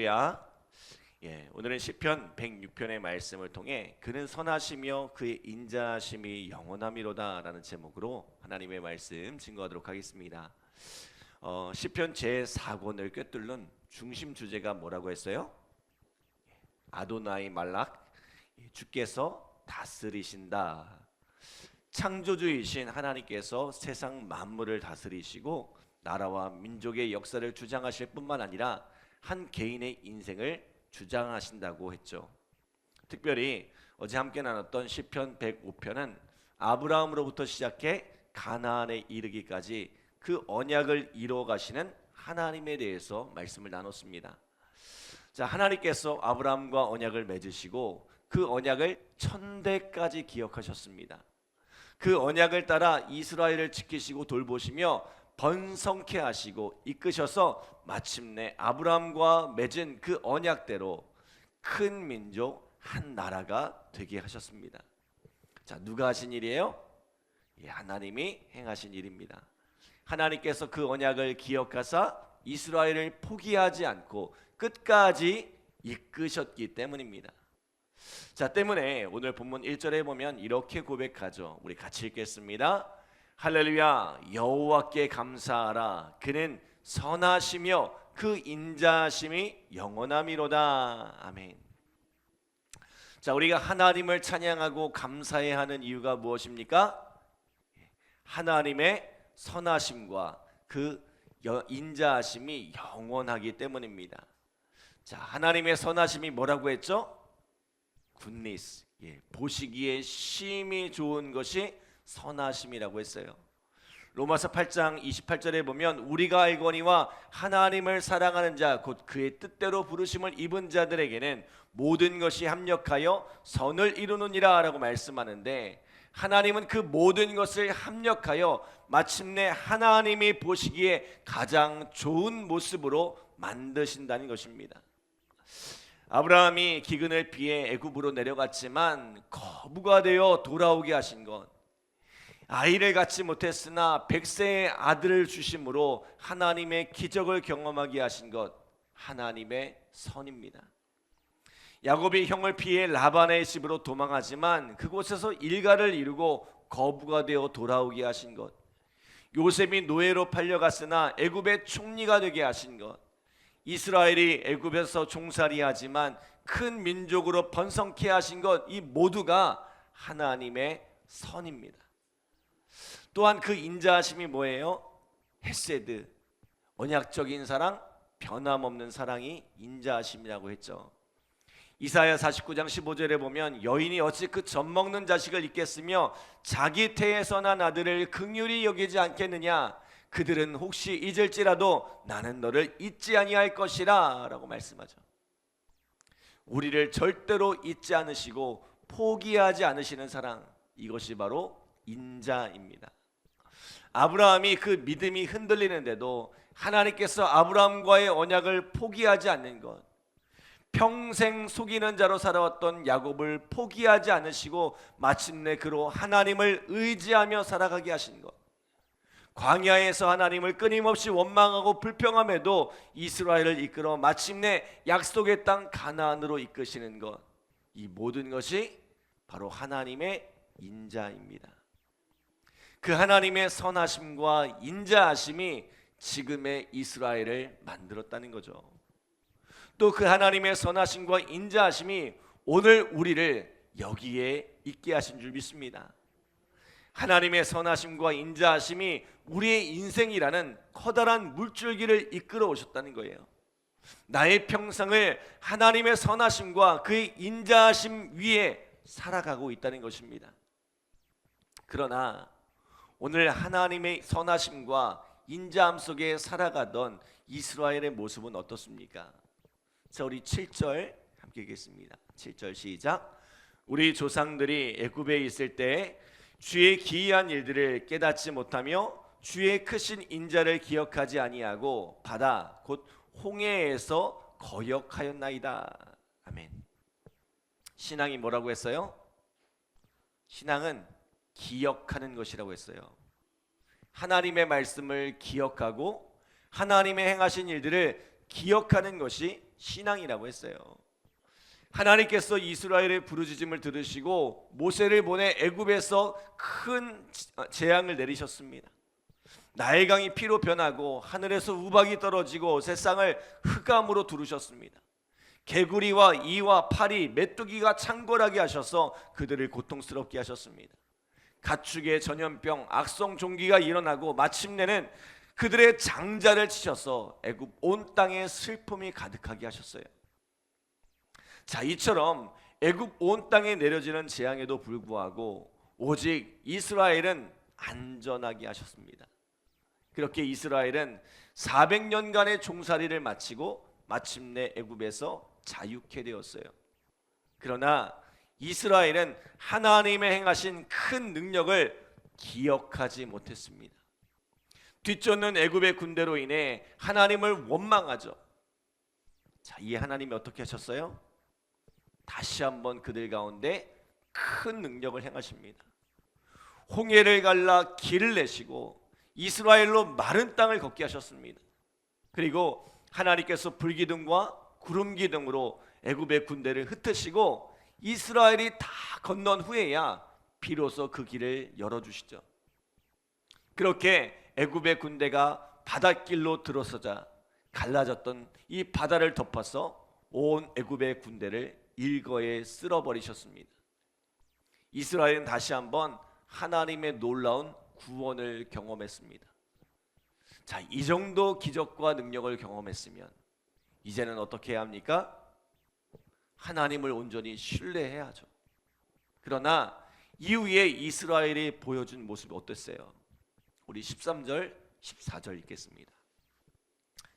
할렐루야. 오늘은 시편 106편의 말씀을 통해 그는 선하시며 그의 인자하심이 영원함이로다 라는 제목으로 하나님의 말씀 증거하도록 하겠습니다. 시편 제4권을 꿰뚫는 중심 주제가 뭐라고 했어요? 아도나이 말락, 주께서 다스리신다. 창조주이신 하나님께서 세상 만물을 다스리시고 나라와 민족의 역사를 주장하실 뿐만 아니라 한 개인의 인생을 주장하신다고 했죠. 특별히 어제 함께 나눴던 시편 105편은 아브라함으로부터 시작해 가나안에 이르기까지 그 언약을 이루어 가시는 하나님에 대해서 말씀을 나눴습니다. 자, 하나님께서 아브라함과 언약을 맺으시고 그 언약을 천대까지 기억하셨습니다. 그 언약을 따라 이스라엘을 지키시고 돌보시며 번성케 하시고 이끄셔서 마침내 아브라함과 맺은 그 언약대로 큰 민족 한 나라가 되게 하셨습니다. 자, 누가 하신 일이에요? 하나님이 행하신 일입니다. 하나님께서 그 언약을 기억하사 이스라엘을 포기하지 않고 끝까지 이끄셨기 때문입니다. 자, 때문에 오늘 본문 1절에 보면 이렇게 고백하죠. 우리 같이 읽겠습니다. 할렐루야. 여호와께 감사하라. 그는 선하시며 그 인자하심이 영원함이로다. 아멘. 자, 우리가 하나님을 찬양하고 감사해야 하는 이유가 무엇입니까? 하나님의 선하심과 그 인자하심이 영원하기 때문입니다. 자, 하나님의 선하심이 뭐라고 했죠? 굿니스, 보시기에 심히 좋은 것이 선하심이라고 했어요. 로마서 8장 28절에 보면 우리가 알거니와 하나님을 사랑하는 자 곧 그의 뜻대로 부르심을 입은 자들에게는 모든 것이 합력하여 선을 이루느니라 라고 말씀하는데, 하나님은 그 모든 것을 합력하여 마침내 하나님이 보시기에 가장 좋은 모습으로 만드신다는 것입니다. 아브라함이 기근을 피해 애굽으로 내려갔지만 거부가 되어 돌아오게 하신 것, 아이를 갖지 못했으나 100세의 아들을 주심으로 하나님의 기적을 경험하게 하신 것, 하나님의 선입니다. 야곱이 형을 피해 라반의 집으로 도망하지만 그곳에서 일가를 이루고 거부가 되어 돌아오게 하신 것, 요셉이 노예로 팔려갔으나 애굽의 총리가 되게 하신 것, 이스라엘이 애굽에서 종살이하지만 큰 민족으로 번성케 하신 것, 이 모두가 하나님의 선입니다. 또한 그 인자하심이 뭐예요? 헤세드, 언약적인 사랑, 변함없는 사랑이 인자하심이라고 했죠. 이사야 49장 15절에 보면 여인이 어찌 그 젖먹는 자식을 잊겠으며 자기 태에서 난 아들을 긍휼히 여기지 않겠느냐. 그들은 혹시 잊을지라도 나는 너를 잊지 아니할 것이라 라고 말씀하죠. 우리를 절대로 잊지 않으시고 포기하지 않으시는 사랑, 이것이 바로 인자입니다. 아브라함이 그 믿음이 흔들리는데도 하나님께서 아브라함과의 언약을 포기하지 않는 것, 평생 속이는 자로 살아왔던 야곱을 포기하지 않으시고 마침내 그로 하나님을 의지하며 살아가게 하신 것, 광야에서 하나님을 끊임없이 원망하고 불평함에도 이스라엘을 이끌어 마침내 약속의 땅 가나안으로 이끄시는 것, 이 모든 것이 바로 하나님의 인자입니다. 그 하나님의 선하심과 인자하심이 지금의 이스라엘을 만들었다는 거죠. 또 그 하나님의 선하심과 인자하심이 오늘 우리를 여기에 있게 하신 줄 믿습니다. 하나님의 선하심과 인자하심이 우리의 인생이라는 커다란 물줄기를 이끌어 오셨다는 거예요. 나의 평생을 하나님의 선하심과 그의 인자하심 위에 살아가고 있다는 것입니다. 그러나 오늘 하나님의 선하심과 인자함 속에 살아가던 이스라엘의 모습은 어떻습니까? 자, 우리 7절 함께 읽겠습니다. 7절 시작. 우리 조상들이 애굽에 있을 때 주의 기이한 일들을 깨닫지 못하며 주의 크신 인자를 기억하지 아니하고 바다 곧 홍해에서 거역하였나이다. 아멘. 신앙이 뭐라고 했어요? 신앙은 기억하는 것이라고 했어요. 하나님의 말씀을 기억하고 하나님의 행하신 일들을 기억하는 것이 신앙이라고 했어요. 하나님께서 이스라엘의 부르짖음을 들으시고 모세를 보내 애굽에서 큰 재앙을 내리셨습니다. 나일강이 피로 변하고 하늘에서 우박이 떨어지고 세상을 흑암으로 두르셨습니다. 개구리와 이와 파리, 메뚜기가 창궐하게 하셔서 그들을 고통스럽게 하셨습니다. 가축의 전염병, 악성 종기가 일어나고 마침내는 그들의 장자를 치셔서 애굽 온 땅에 슬픔이 가득하게 하셨어요. 자, 이처럼 애굽 온 땅에 내려지는 재앙에도 불구하고 오직 이스라엘은 안전하게 하셨습니다. 그렇게 이스라엘은 400년간의 종살이를 마치고 마침내 애굽에서 자유케 되었어요. 그러나 이스라엘은 하나님의 행하신 큰 능력을 기억하지 못했습니다. 뒤쫓는 애굽의 군대로 인해 하나님을 원망하죠. 자, 이 하나님이 어떻게 하셨어요? 다시 한번 그들 가운데 큰 능력을 행하십니다. 홍해를 갈라 길을 내시고 이스라엘로 마른 땅을 걷게 하셨습니다. 그리고 하나님께서 불기둥과 구름기둥으로 애굽의 군대를 흩으시고 이스라엘이 다 건넌 후에야 비로소 그 길을 열어주시죠. 그렇게 애굽의 군대가 바닷길로 들어서자 갈라졌던 이 바다를 덮어서 온 애굽의 군대를 일거에 쓸어버리셨습니다. 이스라엘은 다시 한번 하나님의 놀라운 구원을 경험했습니다. 자, 이 정도 기적과 능력을 경험했으면 이제는 어떻게 해야 합니까? 하나님을 온전히 신뢰해야죠. 그러나 이후에 이스라엘이 보여준 모습이 어땠어요? 우리 13절 14절 읽겠습니다.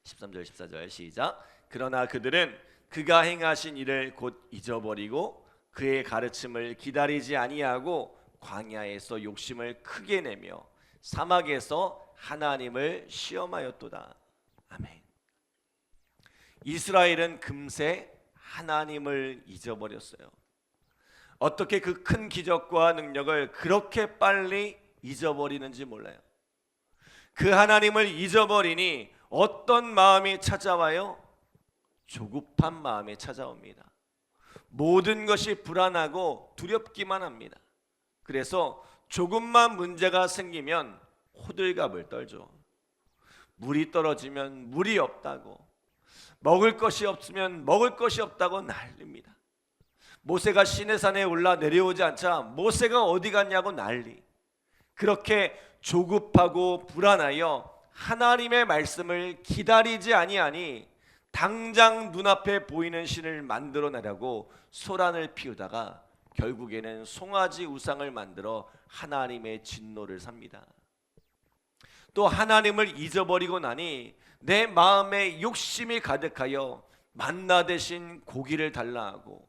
13절 14절 시작. 그러나 그들은 그가 행하신 일을 곧 잊어버리고 그의 가르침을 기다리지 아니하고 광야에서 욕심을 크게 내며 사막에서 하나님을 시험하였도다. 아멘. 이스라엘은 금세 하나님을 잊어버렸어요. 어떻게 그 큰 기적과 능력을 그렇게 빨리 잊어버리는지 몰라요. 그 하나님을 잊어버리니 어떤 마음이 찾아와요? 조급한 마음이 찾아옵니다. 모든 것이 불안하고 두렵기만 합니다. 그래서 조금만 문제가 생기면 호들갑을 떨죠. 물이 떨어지면 물이 없다고, 먹을 것이 없으면 먹을 것이 없다고 난립니다. 모세가 시내산에 올라 내려오지 않자 모세가 어디 갔냐고 난리. 그렇게 조급하고 불안하여 하나님의 말씀을 기다리지 아니하니 당장 눈앞에 보이는 신을 만들어내려고 소란을 피우다가 결국에는 송아지 우상을 만들어 하나님의 진노를 삽니다. 또 하나님을 잊어버리고 나니 내 마음에 욕심이 가득하여 만나 대신 고기를 달라 하고,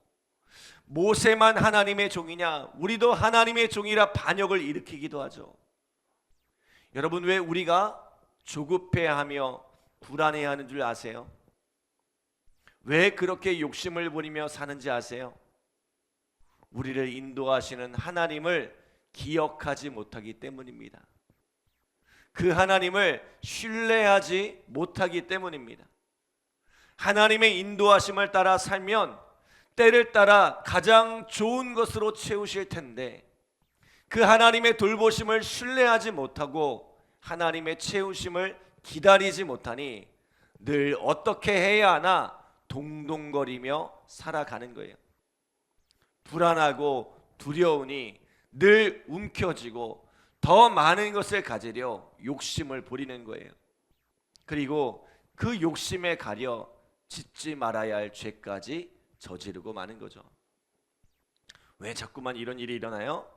모세만 하나님의 종이냐, 우리도 하나님의 종이라 반역을 일으키기도 하죠. 여러분, 왜 우리가 조급해하며 불안해하는 줄 아세요? 왜 그렇게 욕심을 부리며 사는지 아세요? 우리를 인도하시는 하나님을 기억하지 못하기 때문입니다. 그 하나님을 신뢰하지 못하기 때문입니다. 하나님의 인도하심을 따라 살면 때를 따라 가장 좋은 것으로 채우실 텐데, 그 하나님의 돌보심을 신뢰하지 못하고 하나님의 채우심을 기다리지 못하니 늘 어떻게 해야 하나 동동거리며 살아가는 거예요. 불안하고 두려우니 늘 움켜쥐고 더 많은 것을 가지려 욕심을 부리는 거예요. 그리고 그 욕심에 가려 짓지 말아야 할 죄까지 저지르고 마는 거죠. 왜 자꾸만 이런 일이 일어나요?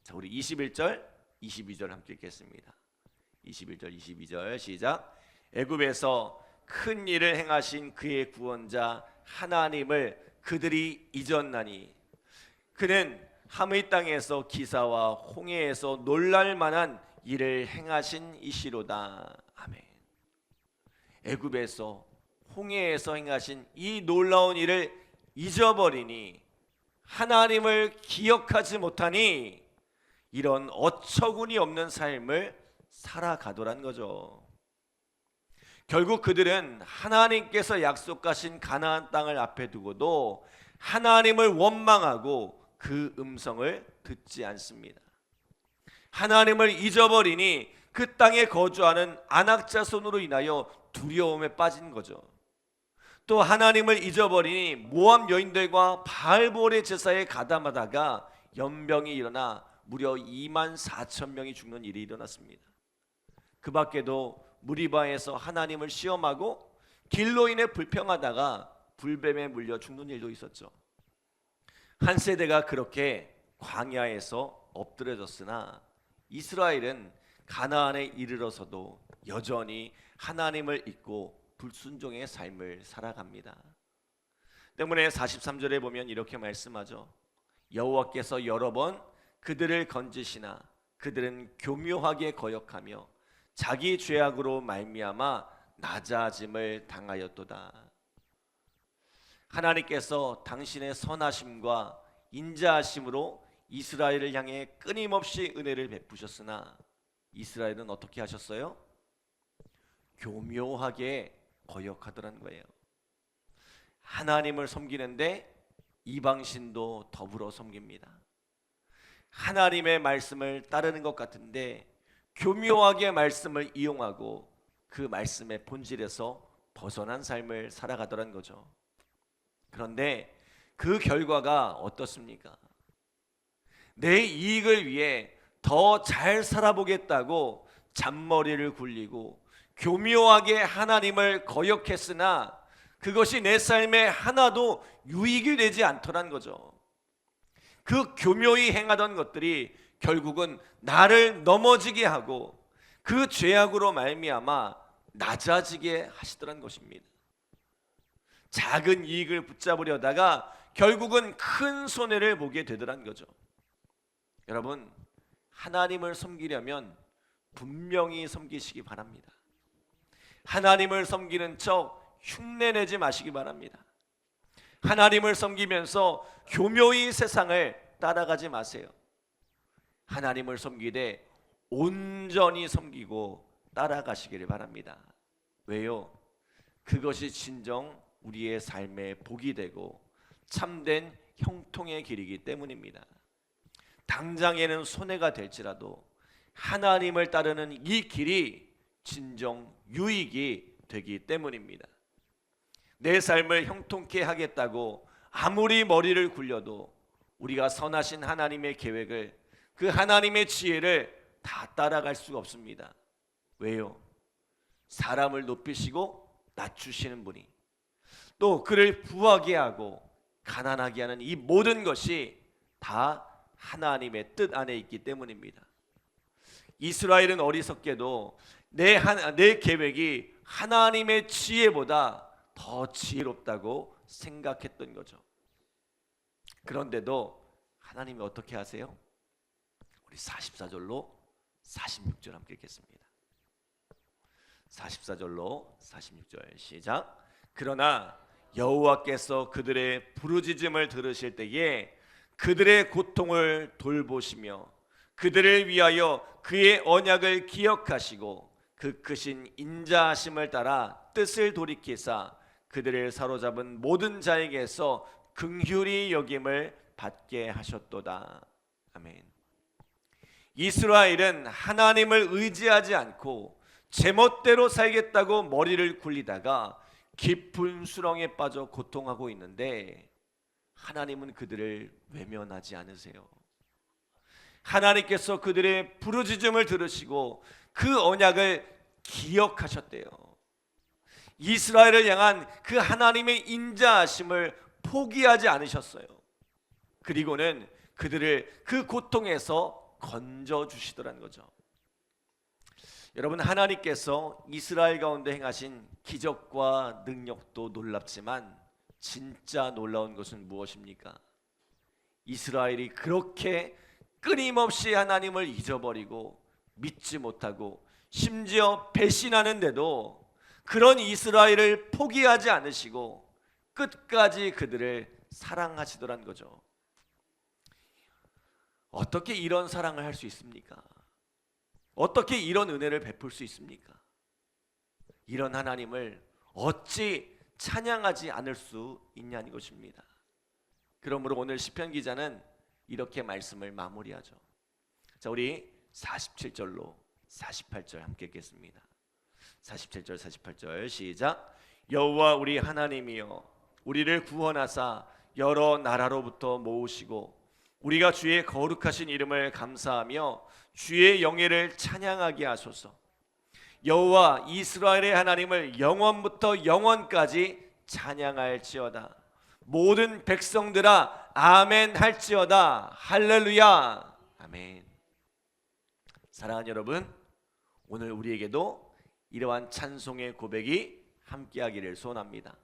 자, 우리 21절 22절 함께 읽겠습니다. 21절 22절 시작. 애굽에서 큰 일을 행하신 그의 구원자 하나님을 그들이 잊었나니 그는 하의 땅에서 기사와 홍해에서 놀랄 만한 일을 행하신 이시로다. 아멘. 애굽에서 홍해에서 행하신 이 놀라운 일을 잊어버리니, 하나님을 기억하지 못하니 이런 어처구니 없는 삶을 살아가더란 거죠. 결국 그들은 하나님께서 약속하신 가나안 땅을 앞에 두고도 하나님을 원망하고 그 음성을 듣지 않습니다. 하나님을 잊어버리니 그 땅에 거주하는 안악자손으로 인하여 두려움에 빠진 거죠. 또 하나님을 잊어버리니 모압 여인들과 바알볼의 제사에 가담하다가 연병이 일어나 무려 2만 4천 명이 죽는 일이 일어났습니다. 그 밖에도 무리바에서 하나님을 시험하고 길로 인해 불평하다가 불뱀에 물려 죽는 일도 있었죠. 한 세대가 그렇게 광야에서 엎드려졌으나 이스라엘은 가나안에 이르러서도 여전히 하나님을 잊고 불순종의 삶을 살아갑니다. 때문에 43절에 보면 이렇게 말씀하죠. 여호와께서 여러 번 그들을 건지시나 그들은 교묘하게 거역하며 자기 죄악으로 말미암아 낮아짐을 당하였도다. 하나님께서 당신의 선하심과 인자하심으로 이스라엘을 향해 끊임없이 은혜를 베푸셨으나 이스라엘은 어떻게 하셨어요? 교묘하게 거역하더란 거예요. 하나님을 섬기는데 이방신도 더불어 섬깁니다. 하나님의 말씀을 따르는 것 같은데 교묘하게 말씀을 이용하고 그 말씀의 본질에서 벗어난 삶을 살아가더란 거죠. 그런데 그 결과가 어떻습니까? 내 이익을 위해 더 잘 살아보겠다고 잔머리를 굴리고 교묘하게 하나님을 거역했으나 그것이 내 삶에 하나도 유익이 되지 않더란 거죠. 그 교묘히 행하던 것들이 결국은 나를 넘어지게 하고 그 죄악으로 말미암아 낮아지게 하시더란 것입니다. 작은 이익을 붙잡으려다가 결국은 큰 손해를 보게 되더란 거죠. 여러분, 하나님을 섬기려면 분명히 섬기시기 바랍니다. 하나님을 섬기는 척 흉내내지 마시기 바랍니다. 하나님을 섬기면서 교묘히 세상을 따라가지 마세요. 하나님을 섬기되 온전히 섬기고 따라가시기를 바랍니다. 왜요? 그것이 진정 우리의 삶의 복이 되고 참된 형통의 길이기 때문입니다. 당장에는 손해가 될지라도 하나님을 따르는 이 길이 진정 유익이 되기 때문입니다. 내 삶을 형통케 하겠다고 아무리 머리를 굴려도 우리가 선하신 하나님의 계획을, 그 하나님의 지혜를 다 따라갈 수가 없습니다. 왜요? 사람을 높이시고 낮추시는 분이, 또 그를 부하게 하고 가난하게 하는 이 모든 것이 다 하나님의 뜻 안에 있기 때문입니다. 이스라엘은 어리석게도 내 계획이 하나님의 지혜보다 더 지혜롭다고 생각했던 거죠. 그런데도 하나님이 어떻게 하세요? 우리 44절로 46절 함께 읽겠습니다. 44절로 46절 시작. 그러나 여호와께서 그들의 부르짖음을 들으실 때에 그들의 고통을 돌보시며 그들을 위하여 그의 언약을 기억하시고 그 크신 인자하심을 따라 뜻을 돌이키사 그들을 사로잡은 모든 자에게서 긍휼히 여김을 받게 하셨도다. 아멘. 이스라엘은 하나님을 의지하지 않고 제멋대로 살겠다고 머리를 굴리다가 깊은 수렁에 빠져 고통하고 있는데 하나님은 그들을 외면하지 않으세요. 하나님께서 그들의 부르짖음을 들으시고 그 언약을 기억하셨대요. 이스라엘을 향한 그 하나님의 인자하심을 포기하지 않으셨어요. 그리고는 그들을 그 고통에서 건져주시더란 거죠. 여러분, 하나님께서 이스라엘 가운데 행하신 기적과 능력도 놀랍지만 진짜 놀라운 것은 무엇입니까? 이스라엘이 그렇게 끊임없이 하나님을 잊어버리고 믿지 못하고 심지어 배신하는데도 그런 이스라엘을 포기하지 않으시고 끝까지 그들을 사랑하시더란 거죠. 어떻게 이런 사랑을 할 수 있습니까? 어떻게 이런 은혜를 베풀 수 있습니까? 이런 하나님을 어찌 찬양하지 않을 수 있냐는 것입니다. 그러므로 오늘 시편 기자는 이렇게 말씀을 마무리하죠. 자, 우리 47절로 48절 함께 읽겠습니다. 47절 48절 시작. 여호와 우리 하나님이여 우리를 구원하사 여러 나라로부터 모으시고 우리가 주의 거룩하신 이름을 감사하며 주의 영예를 찬양하게 하소서. 여호와 이스라엘의 하나님을 영원부터 영원까지 찬양할지어다. 모든 백성들아 아멘 할지어다. 할렐루야. 아멘. 사랑하는 여러분, 오늘 우리에게도 이러한 찬송의 고백이 함께하기를 소원합니다.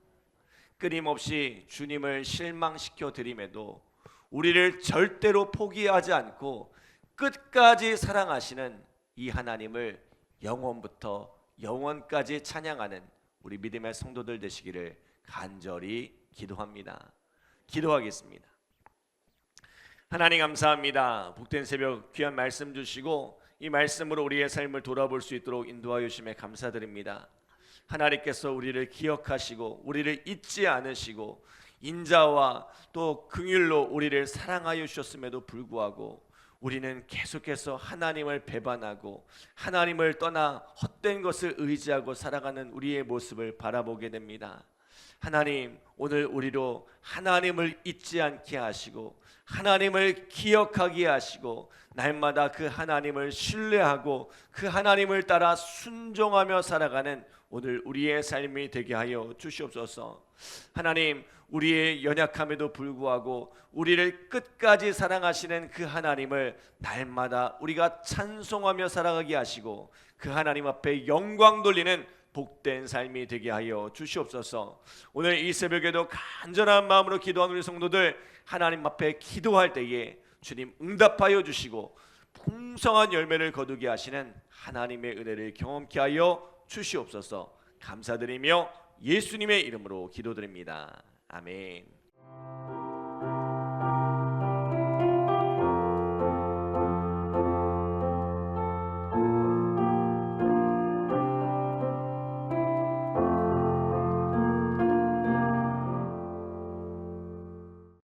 끊임없이 주님을 실망시켜 드림에도 우리를 절대로 포기하지 않고 끝까지 사랑하시는 이 하나님을 영원부터 영원까지 찬양하는 우리 믿음의 성도들 되시기를 간절히 기도합니다. 기도하겠습니다. 하나님 감사합니다. 복된 새벽 귀한 말씀 주시고 이 말씀으로 우리의 삶을 돌아볼 수 있도록 인도하여 주심에 감사드립니다. 하나님께서 우리를 기억하시고 우리를 잊지 않으시고 인자와 또 긍휼로 우리를 사랑하여 주셨음에도 불구하고 우리는 계속해서 하나님을 배반하고 하나님을 떠나 헛된 것을 의지하고 살아가는 우리의 모습을 바라보게 됩니다. 하나님, 오늘 우리로 하나님을 잊지 않게 하시고 하나님을 기억하게 하시고 날마다 그 하나님을 신뢰하고 그 하나님을 따라 순종하며 살아가는 오늘 우리의 삶이 되게 하여 주시옵소서. 하나님, 우리의 연약함에도 불구하고 우리를 끝까지 사랑하시는 그 하나님을 날마다 우리가 찬송하며 살아가게 하시고 그 하나님 앞에 영광 돌리는 복된 삶이 되게 하여 주시옵소서. 오늘 이 새벽에도 간절한 마음으로 기도하는 우리 성도들 하나님 앞에 기도할 때에 주님 응답하여 주시고 풍성한 열매를 거두게 하시는 하나님의 은혜를 경험케 하여 주시옵소서. 감사드리며 예수님의 이름으로 기도드립니다. 아멘.